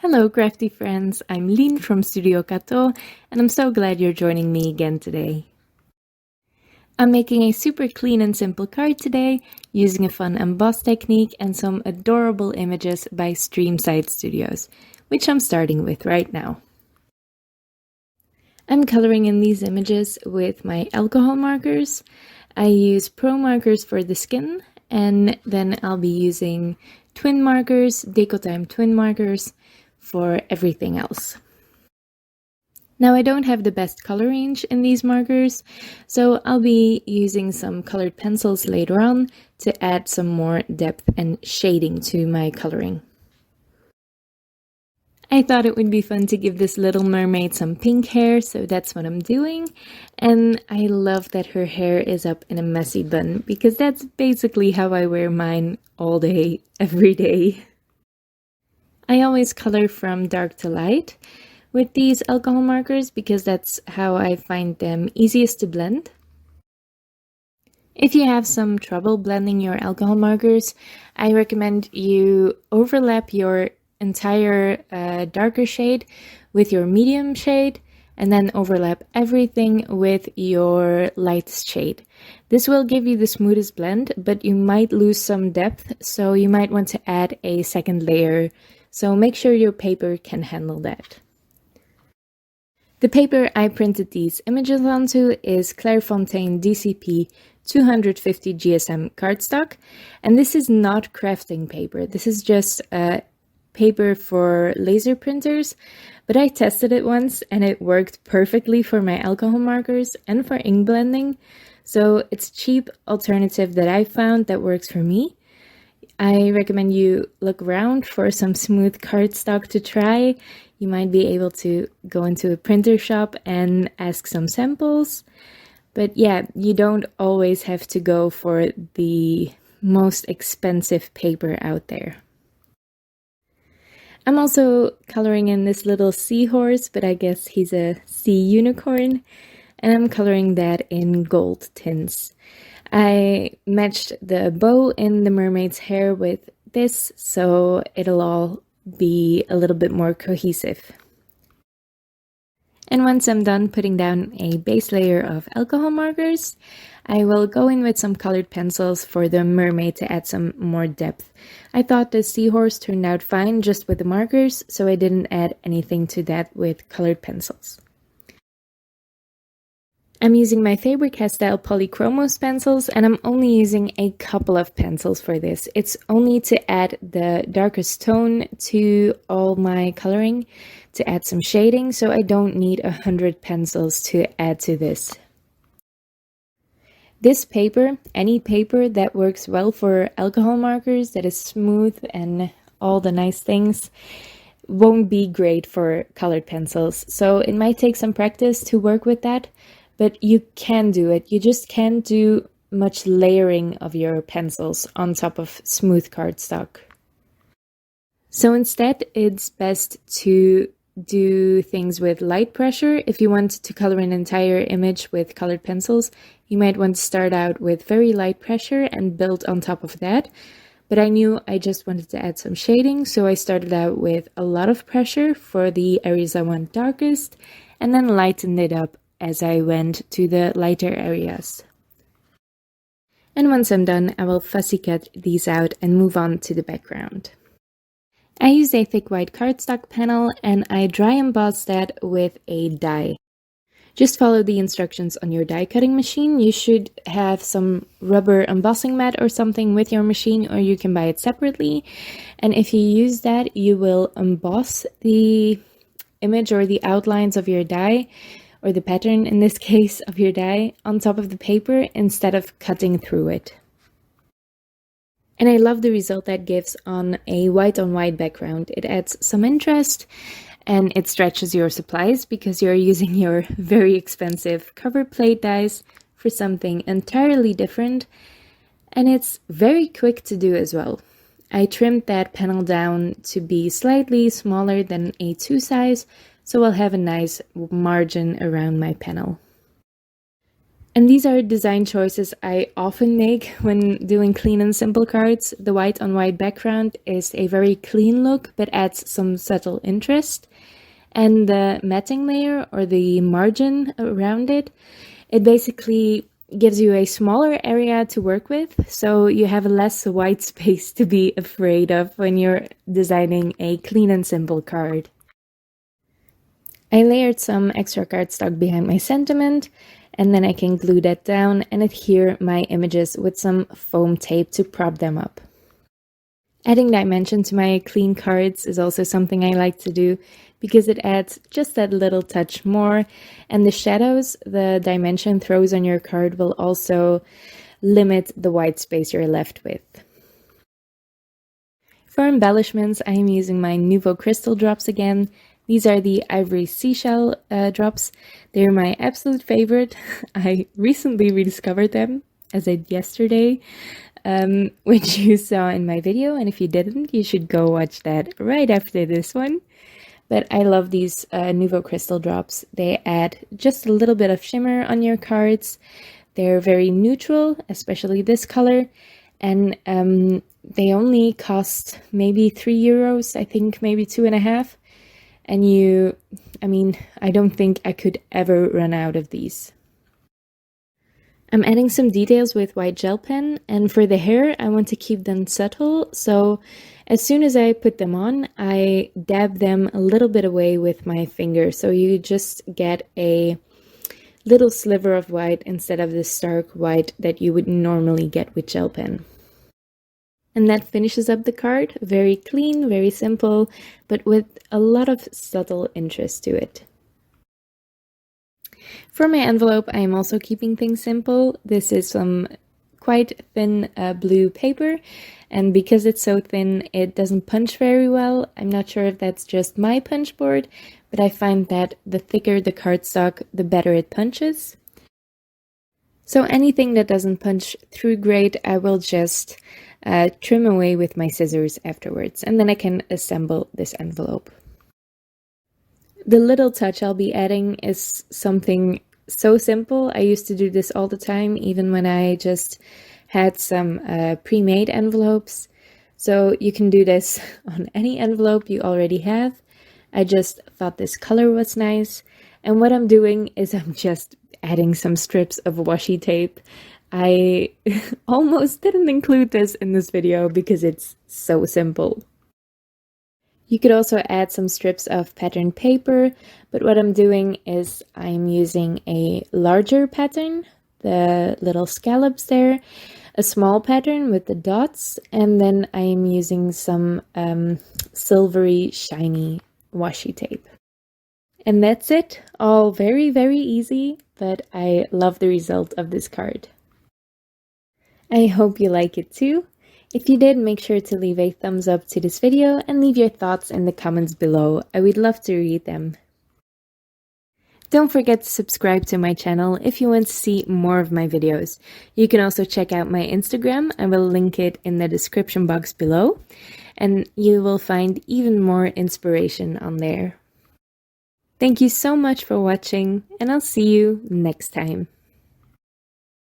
Hello crafty friends, I'm Lynn from Studio Kato, and I'm so glad you're joining me again today. I'm making a super clean and simple card today, using a fun emboss technique and some adorable images by Streamside Studios, which I'm starting with right now. I'm coloring in these images with my alcohol markers. I use Pro markers for the skin, and then I'll be using Twinmarkers, Décotime Twinmarkers, for everything else. Now I don't have the best color range in these markers, so I'll be using some colored pencils later on to add some more depth and shading to my coloring. I thought it would be fun to give this little mermaid some pink hair, so that's what I'm doing. And I love that her hair is up in a messy bun, because that's basically how I wear mine all day, every day. I always color from dark to light with these alcohol markers because that's how I find them easiest to blend. If you have some trouble blending your alcohol markers, I recommend you overlap your entire darker shade with your medium shade and then overlap everything with your lightest shade. This will give you the smoothest blend, but you might lose some depth, so you might want to add a second layer. So make sure your paper can handle that. The paper I printed these images onto is Clairefontaine DCP 250 GSM cardstock, and this is not crafting paper. This is just paper for laser printers, but I tested it once and it worked perfectly for my alcohol markers and for ink blending, so it's a cheap alternative that I found that works for me. I recommend you look around for some smooth cardstock to try. You might be able to go into a printer shop and ask some samples. But yeah, you don't always have to go for the most expensive paper out there. I'm also coloring in this little seahorse, but I guess he's a sea unicorn, and I'm coloring that in gold tints. I matched the bow in the mermaid's hair with this, so it'll all be a little bit more cohesive. And once I'm done putting down a base layer of alcohol markers, I will go in with some colored pencils for the mermaid to add some more depth. I thought the seahorse turned out fine just with the markers, so I didn't add anything to that with colored pencils. I'm using my Faber-Castell Polychromos pencils, and I'm only using a couple of pencils for this. It's only to add the darkest tone to all my coloring, to add some shading, so I don't need 100 pencils to add to this. This paper, any paper that works well for alcohol markers, that is smooth and all the nice things, won't be great for colored pencils. So it might take some practice to work with that. But you can do it. You just can't do much layering of your pencils on top of smooth cardstock. So instead, it's best to do things with light pressure. If you want to color an entire image with colored pencils, you might want to start out with very light pressure and build on top of that. But I knew I just wanted to add some shading, so I started out with a lot of pressure for the areas I want darkest, and then lightened it up as I went to the lighter areas. And once I'm done, I will fussy cut these out and move on to the background. I used a thick white cardstock panel and I dry embossed that with a die. Just follow the instructions on your die cutting machine. You should have some rubber embossing mat or something with your machine, or you can buy it separately. And if you use that, you will emboss the image or the outlines of your die, or the pattern in this case of your die, on top of the paper instead of cutting through it. And I love the result that gives on a white on white background. It adds some interest and it stretches your supplies because you're using your very expensive cover plate dies for something entirely different, and it's very quick to do as well. I trimmed that panel down to be slightly smaller than A2 size, so I'll have a nice margin around my panel. And these are design choices I often make when doing clean and simple cards. The white on white background is a very clean look, but adds some subtle interest. And the matting layer, or the margin around it, it basically gives you a smaller area to work with, so you have less white space to be afraid of when you're designing a clean and simple card. I layered some extra cardstock behind my sentiment, and then I can glue that down and adhere my images with some foam tape to prop them up. Adding dimension to my clean cards is also something I like to do because it adds just that little touch more, and the shadows the dimension throws on your card will also limit the white space you're left with. For embellishments, I am using my Nuvo crystal drops again. These are the Ivory Seashell drops. They're my absolute favorite. I recently rediscovered them, as I did yesterday, which you saw in my video, and if you didn't, you should go watch that right after this one. But I love these Nuvo crystal drops. They add just a little bit of shimmer on your cards. They're very neutral, especially this color, and they only cost maybe €3, I think maybe 2.5. And I don't think I could ever run out of these. I'm adding some details with white gel pen, and for the hair I want to keep them subtle, so as soon as I put them on, I dab them a little bit away with my finger, so you just get a little sliver of white instead of the stark white that you would normally get with gel pen. And that finishes up the card. Very clean, very simple, but with a lot of subtle interest to it. For my envelope, I am also keeping things simple. This is some quite thin blue paper, and because it's so thin, it doesn't punch very well. I'm not sure if that's just my punch board, but I find that the thicker the cardstock, the better it punches. So anything that doesn't punch through great, I will just trim away with my scissors afterwards, and then I can assemble this envelope. The little touch I'll be adding is something so simple. I used to do this all the time, even when I just had some pre-made envelopes. So you can do this on any envelope you already have. I just thought this color was nice, and what I'm doing is I'm just adding some strips of washi tape. I almost didn't include this in this video because it's so simple. You could also add some strips of patterned paper, but what I'm doing is I'm using a larger pattern, the little scallops there, a small pattern with the dots, and then I'm using some silvery shiny washi tape. And that's it, all very, very easy, but I love the result of this card. I hope you like it too. If you did, make sure to leave a thumbs up to this video and leave your thoughts in the comments below. I would love to read them. Don't forget to subscribe to my channel if you want to see more of my videos. You can also check out my Instagram. I will link it in the description box below, and you will find even more inspiration on there. Thank you so much for watching, and I'll see you next time.